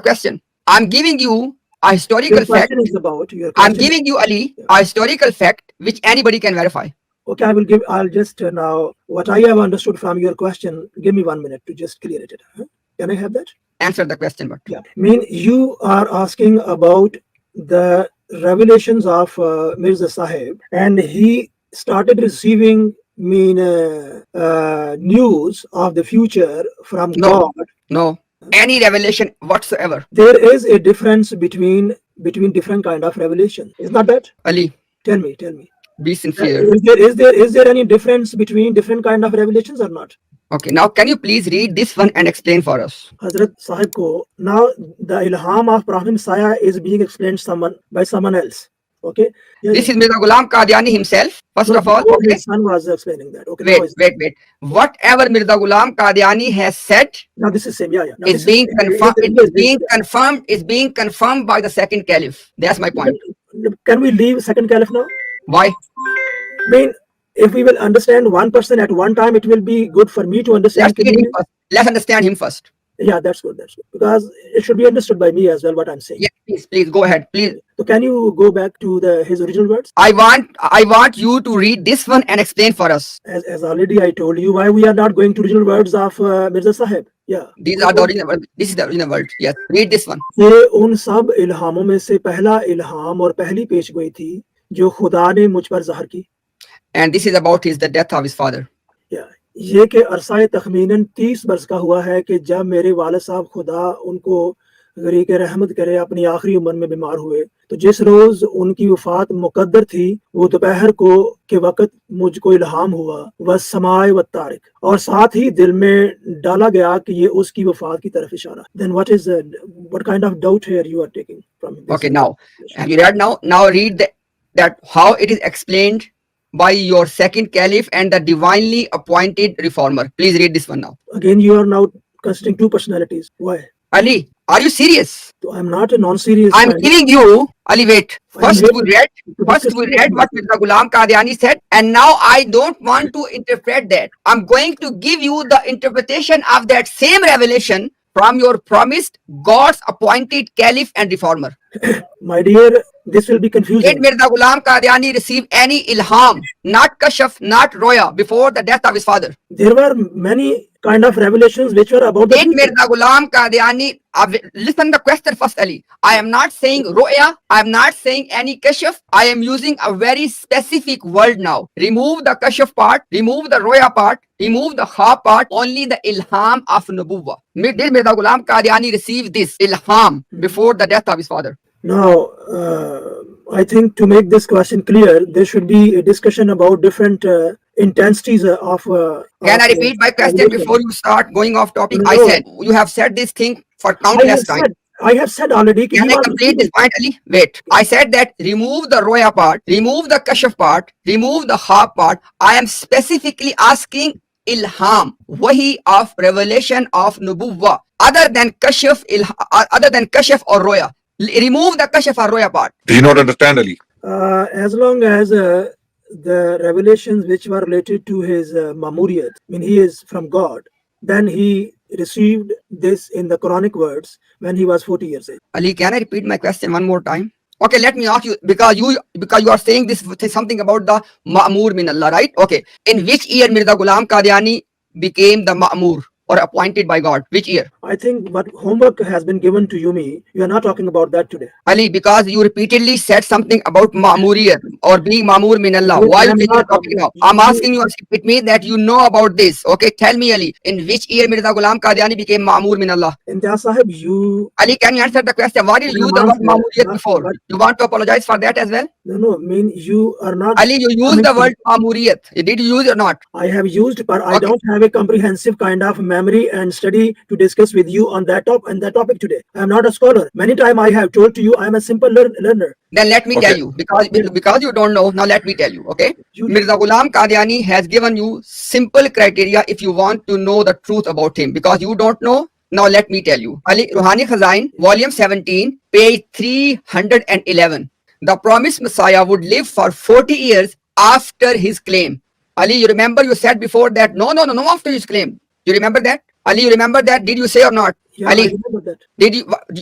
question. I'm giving you a historical Your fact. question is about your I'm question. giving you, Ali, a historical fact which anybody can verify. Okay, I'll just now, what I have understood from your question, give me 1 minute to just clear it. Huh? Can I have that? Answer the question, but Yeah. Mean you are asking about the revelations of Mirza Sahib, and he started receiving news of the future from no, God. no, any revelation whatsoever. There is a difference between different kind of revelation. Is not that? Ali, Tell me, tell me. be sincere. Is there any difference between different kind of revelations or not? Okay, now can you please read this one and explain for us? Hazrat Sahib ko, now the ilham of Prophet Messiah is being explained by someone else. Okay. Yeah, This yeah. is Mirza Ghulam Qadiani himself, first No, of all. before Okay, his son was explaining that. Okay, wait. Whatever Mirza Ghulam Qadiani has said now this is same. Yeah, yeah. Now is being confirmed. Is being confirmed by the second caliph. That's my point. Can we leave second caliph now? Why? I mean, if we will understand one person at one time, it will be good for me to understand. Let's understand him first. Yeah, that's good. That's good. Because it should be understood by me as well what I'm saying. Yeah, please go ahead. Please. So can you go back to his original words? I want you to read this one and explain for us. As already I told you, why we are not going to original words of Mirza Sahib. Yeah. These are the original words. This is the original words. Yes. Read this one. ये उन सब इल्हामों में से पहला इल्हाम और पहली पेशगोई थी जो खुदा ने मुझ पर ज़ाहिर की. And this is about the death of his father. Yeah. ये कि अरसा तखमीनन 30 बरस का हुआ है कि जब मेरे वालिद साहब खुदा उनको गरीक रहमत करे अपनी आखिरी उम्र में बीमार हुए, तो जिस रोज उनकी वफात मुकद्दर थी वो दोपहर को के वक्त मुझको इल्हाम हुआ वह समाए व तारिक, और साथ ही दिल में डाला गया कि ये उसकी वफात की तरफ इशारा. Then what kind of doubt here you are taking from this? Okay, now have you read now read that how it is explained by your second caliph and the divinely appointed reformer. Please read this one now. Again, you are now considering two personalities. Why? Ali, are you serious? So I'm not a non-serious. I'm giving you, Ali, wait. First we read what Mirza Ghulam Qadiani said, and now I don't want to interpret that. I'm going to give you the interpretation of that same revelation from your promised God's appointed caliph and reformer. My dear, this will be confusing. Did Mirza Ghulam Qadiani receive any ilham, not kashaf, not roya, before the death of his father? There were many kind of revelations which were about the Did Mirza Ghulam Qadiani, listen the question first, Ali. I am not saying roya, I am not saying any kashaf. I am using a very specific word now. Remove the kashaf part, remove the roya part, remove the kha part, only the ilham of nubuwwah. Did Mirza Ghulam Qadiani receive this ilham before the death of his father? Now, I think to make this question clear, there should be a discussion about different intensities of. Can I repeat my question before you start going off topic? No. I said you have said this thing for countless times. I have said already. Can I complete this point, Ali? Wait. I said that remove the roya part, remove the kashaf part, remove the kha part. I am specifically asking ilham, wahi of revelation of nubuwwah, other than kashaf or roya. Remove the kashaf or roya part. Do you not understand, Ali? As long as the revelations which were related to his mamuriyat, I mean he is from God, then he received this in the Quranic words when he was 40 years old. Ali, can I repeat my question one more time? Okay, let me ask you, because you are saying this something about the Ma'mur min Allah, right? Okay, in which year Mirza Ghulam Qadiani became the Ma'mur or appointed by God? Which year? I think what homework has been given to you, you are not talking about that today. Ali, because you repeatedly said something about Ma'muriyat or being Ma'mur min Allah. Why are you taking the topic now? I'm asking you, it means that you know about this. Okay, tell me, Ali, in which year Mirza Ghulam Qadiani became Ma'mur min Allah? Imtiaz Sahib, Ali, can you answer the question? Why did you use the word Ma'muriyat before? You want to apologize for that as well? No, I mean you are not. Ali, you used the word Ma'muriyat. Did you use it or not? I have used, but I don't have a comprehensive kind of memory and study to discuss with you on that topic today. I am not a scholar. Many times I have told to you I am a simple learner. Then let me tell you, because you don't know, now let me tell you, okay? Mirza Ghulam Qadiani has given you simple criteria if you want to know the truth about him, because you don't know. Now let me tell you. Ali, Ruhani Khazain, volume 17, page 311. The promised Messiah would live for 40 years after his claim. Ali, you remember you said before that, no, after his claim. You remember that? Ali, you remember that? Did you say or not? Yeah, I Ali, remember that.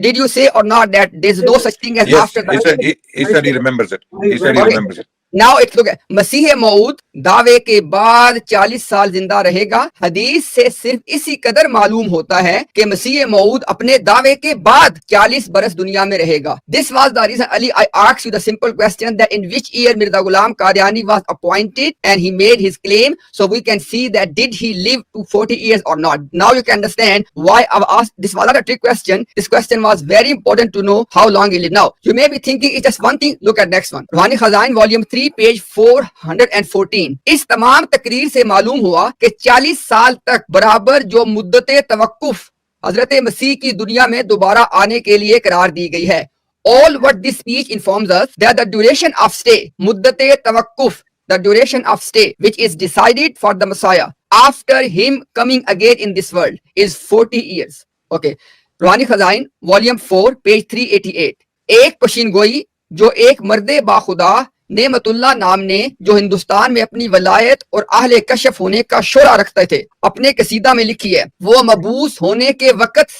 did you say or not that there's no such thing as Yes, after the he said he remembers it. He said he remembers it. Now it's look at मसीह मऊद दावे के बाद 40 साल जिंदा रहेगा। हदीस से सिर्फ इसी कदर मालूम होता है कि मसीह मऊद अपने दावे के बाद 40 बरस दुनिया में रहेगा। This was the reason, Ali, I asked you the simple question that in which year Mirza Ghulam Qadiani was appointed and he made his claim, so we can see that did he live to 40 years or not. Now you can understand why I've asked. This was not a trick question. This question was very important to know how long he lived. Now you may be thinking it's just one thing. Look at next one. Ruhani Khazain volume 3 page 414। इस तमाम तकरीर से मालूम हुआ कि 40 साल तक बराबर जो मुद्दते तवक्कुफ हजरत मसीह की दुनिया में दोबारा आने के लिए करार दी गई है। All what this speech informs us that the duration of stay, मुद्दते तवक्कुफ, the duration of stay which is decided for the Messiah after him coming again in this world is 40 years. Okay, रूहानी Khazain volume 4 page 388। एक पशीनगोई जो एक मर्दे बाखुदा नेमतुल्लाह नाम ने जो हिंदुस्तान में अपनी वलायत और अहले कशफ होने का शोरा रखते थे अपने कसीदा में लिखी है। वो मबूस होने के वक़्त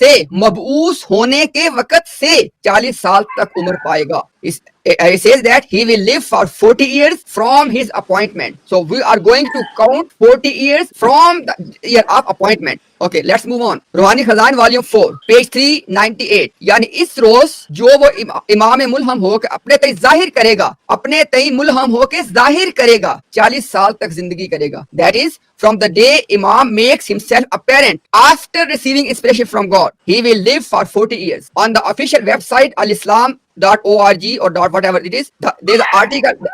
से 40 साल तक उम्र पाएगा। It says that he will live for 40 years from his appointment. So we are going to count 40 years from the year of appointment. Okay, let's move on. रूहानी खजान वॉल्यूम 4 पेज 398। यानी इस रोज जो वो इमाम मुल्हम हो के अपने तय जाहिर करेगा 40 साल तक जिंदगी करेगा। That is from the day Imam makes himself apparent after receiving inspiration from God. He will live for 40 years. On the official website alislam.org or whatever it is, there's an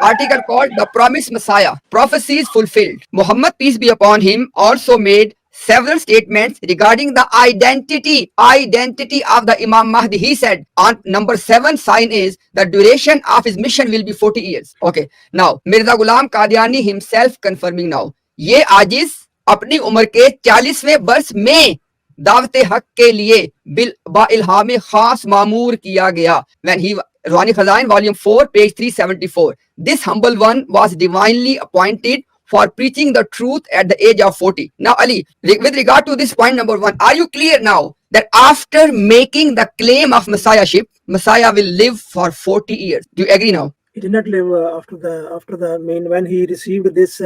article called The Promised Messiah, Prophecies Fulfilled. Muhammad, peace be upon him, also made several statements regarding the identity of the Imam Mahdi. He said on number 7 sign is the duration of his mission will be 40 years. Okay, now Mirza Ghulam Qadiani himself confirming now, ये आजिज अपनी उम्र के 40वें वर्ष में दावते हक के लिए bill बाइल्हाम खास मामूर किया गया। When he रूहानी Khazain volume 4 page 374, this humble one was divinely appointed for preaching the truth at the age of 40. Now Ali, with regard to this point number 1, are you clear now that after making the claim of messiahship, Messiah will live for 40 years? Do you agree now? He did not live after the main when he received this.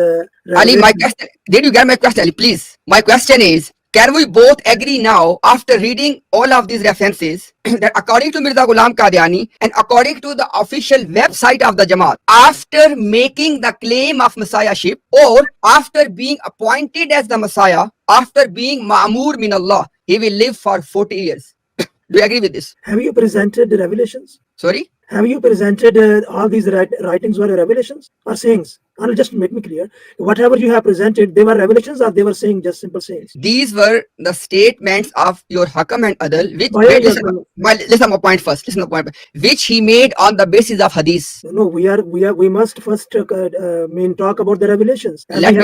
Ali, my question, did you get my question, Ali? Please. My question is, can we both agree now after reading all of these references that according to Mirza Ghulam Qadiani and according to the official website of the Jamaat, after making the claim of messiahship or after being appointed as the Messiah, after being Ma'mur min Allah, he will live for 40 years? Do you agree with this? Have you presented the revelations? Sorry? Have you presented all these writings were revelations or sayings? I'll just make me clear. Whatever you have presented, they were revelations or they were saying just simple sayings? These were the statements of your Hakam and Adal, which listen my point first. Listen to my point, which he made on the basis of hadith. No, we must first talk about the revelations. Let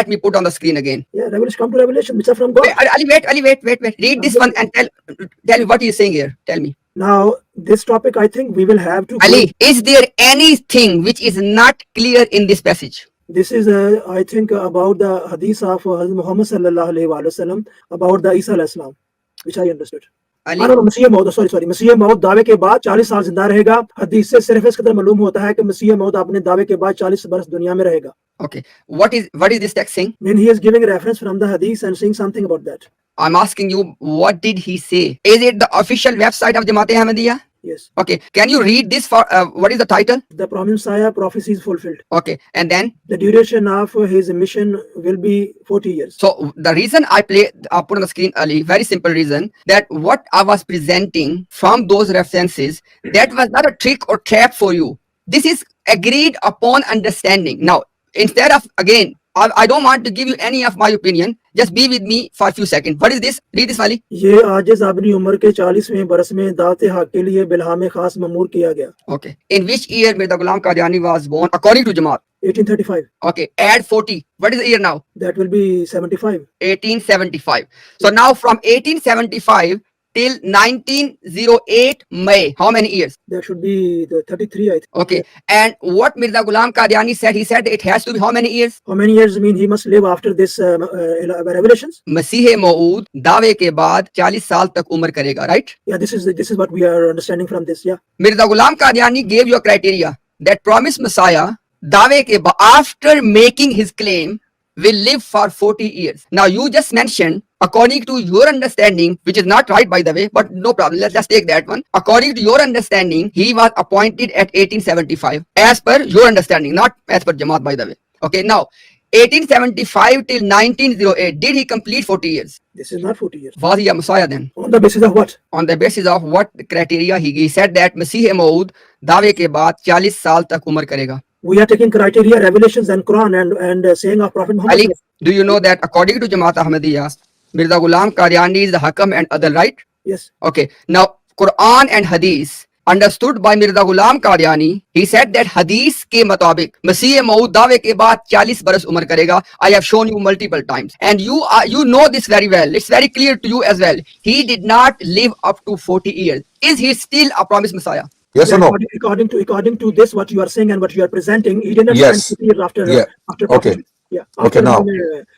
me put on the screen again. Yeah, revelation, come to revelation, which are from God. Ali, wait. Read this one and tell me what he is saying here. Tell me. Now, this topic, I think we will have to. Ali, is there anything which is not clear in this passage? This is, I think, about the hadith of Hazrat Muhammad sallallahu alaihi wasallam about the Isa alayhi salam, which I understood. Ali, Masih Maud, sorry, Masih Maud दावे के बाद 40 साल जिंदा रहेगा। हदीस से सिर्फ इस कदर मालूम होता है कि मसीह मौद अपने दावे के बाद 40 बरस दुनिया में रहेगा। Okay, what is this text saying? When he is giving a reference from the hadith and saying something about that. I'm asking you, what did he say? Is it the official website of Jamaat-e-Ahmadiyya? Yes. Okay, can you read this for, what is the title? The promised Messiah, prophecies fulfilled. Okay, and then? The duration of his mission will be 40 years. So the reason I put on the screen early, very simple reason, that what I was presenting from those references, that was not a trick or trap for you. This is agreed upon understanding. Now, instead of, again, I don't want to give you any of my opinion. Just be with me for a few seconds. What is this? Read this, Wali. ये आजिज़ अपनी उम्र के 40वें बरस में दावत हक के लिए बिल्हाम खास ममूर किया गया। Okay. In which year Mirza Ghulam Qadiani was born according to Jamaat? 1835. Okay. Add 40. What is the year now? That will be 75. 1875. So now from 1875 till 1908 May. How many years? There should be the 33, I think. Okay. And what Mirza Ghulam Qadiani said, he said it has to be how many years? How many years mean he must live after this revelations? मसीह मऊद दावे के बाद 40 साल तक उम्र करेगा, right? Yeah, this is what we are understanding from this. Yeah. Mirza Ghulam Qadiani gave you a criteria that promised Messiah दावे के बाद after making his claim will live for 40 years. Now you just mentioned according to your understanding, which is not right by the way, but no problem. Let's just take that one. According to your understanding, he was appointed at 1875 as per your understanding, not as per Jamaat by the way. Okay, now 1875 till 1908, did he complete 40 years? This is not 40 years. Was he a Messiah then? On the basis of what? On the basis of what criteria he said that Masih Maud दावे के बाद 40 साल तक उम्र करेगा. We are taking criteria, revelations and Quran and saying of Prophet Muhammad. Ali, do you know that according to Jamaat Ahmadiyya, Mirza Ghulam Qadiani is the Hakam and Adal, right? Yes. Okay. Now, Quran and Hadith understood by Mirza Ghulam Qadiani, he said that Hadith के मुताबिक मसीह मऊद दावे के बाद 40 बरस उम्र करेगा. I have shown you multiple times, and you know this very well. It's very clear to you as well. He did not live up to 40 years. Is he still a promised Messiah? Yes or no? According to this, what you are saying and what you are presenting, he didn't Yes. spend 50 years after. Yeah. After Okay. prophecy. Yeah. Okay, After, now.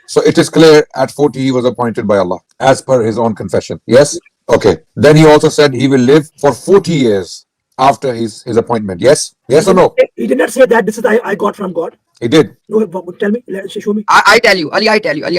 So it is clear at 40 he was appointed by Allah as per his own confession. Yes? Okay. Then he also said he will live for 40 years after his appointment. Yes? Yes or no? He did not say that this is I got from God. He did. No, tell me, show me. I tell you, Ali, I tell you. Yeah,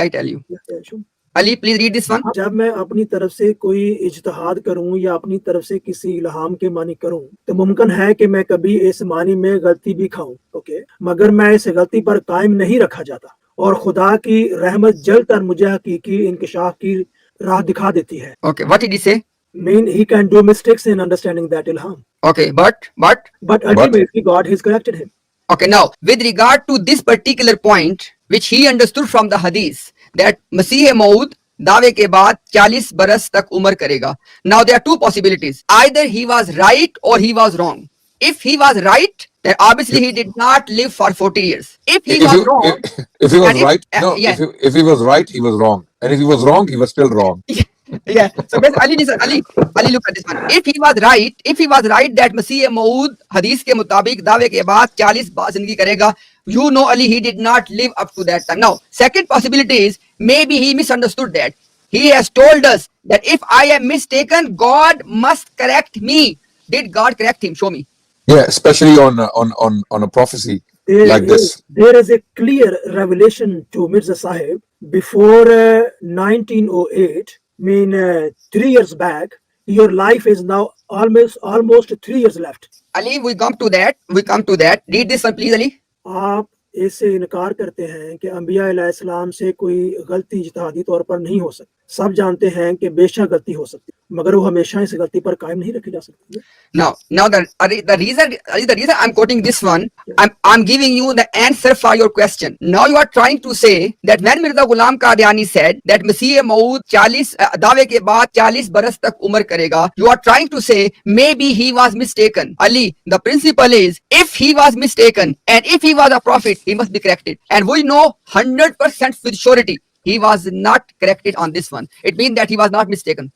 show me. Ali, please read this one. जब मैं अपनी तरफ से कोई इज्तिहाद करूं या अपनी तरफ से किसी इल्हाम के मानी करूं तो मुमकिन है कि मैं कभी इस मानी में गलती भी खाऊं. ओके, मगर मैं इस गलती पर कायम नहीं रखा जाता और खुदा की रहमत जल्द तर मुझे हकीकी इंकशाफ की राह दिखा देती है. Okay, what did he say? Mean he can do mistakes in understanding that ilham, Okay, but but ultimately God has corrected him. okay, now with regard to this particular point which he understood from the hadith that Masih Maud दावे के बाद 40 बरस तक उम्र करेगा. Now there are two possibilities. Either he was right or he was wrong. If he was right, then obviously he did not live for 40 years. If he was wrong, If he was and if- right, no. yes. If he was right, he was wrong. And if he was wrong, he was still wrong. yeah. So basically, Ali, look at this one. If he was right that Masih Maud hadith के मुताबिक दावे के बाद 40 बार जिंदगी करेगा, you know, Ali, he did not live up to that time. Now, second possibility is maybe he misunderstood that. He has told us that if I am mistaken, God must correct me. Did God correct him? Show me. Yeah, especially on a prophecy like this. There is a clear revelation to Mirza Sahib before 1908. Mean 3 years back. Your life is now almost 3 years left. Ali, we come to that. Read this one, please, Ali. आप इससे इनकार करते हैं कि अंबिया अलैहिस्सलाम से कोई गलती इज्तिहादी तौर पर नहीं हो सकती. सब जानते हैं कि बेशक गलती हो सकती है, मगर वो हमेशा इस गलती पर कायम नहीं रखी जा सकती. Now the reason I'm quoting this one, I'm giving you the answer for your question. Now you are trying to say that when Mirza Ghulam Qadiani said that Masih Maud 40 दावे के बाद 40 बरस तक उम्र करेगा, you are trying to say maybe he was mistaken. Ali, the principle is if he was mistaken and if he was a prophet, he must be corrected. And we know 100% with surety he was not corrected on this one. It means that he was not mistaken.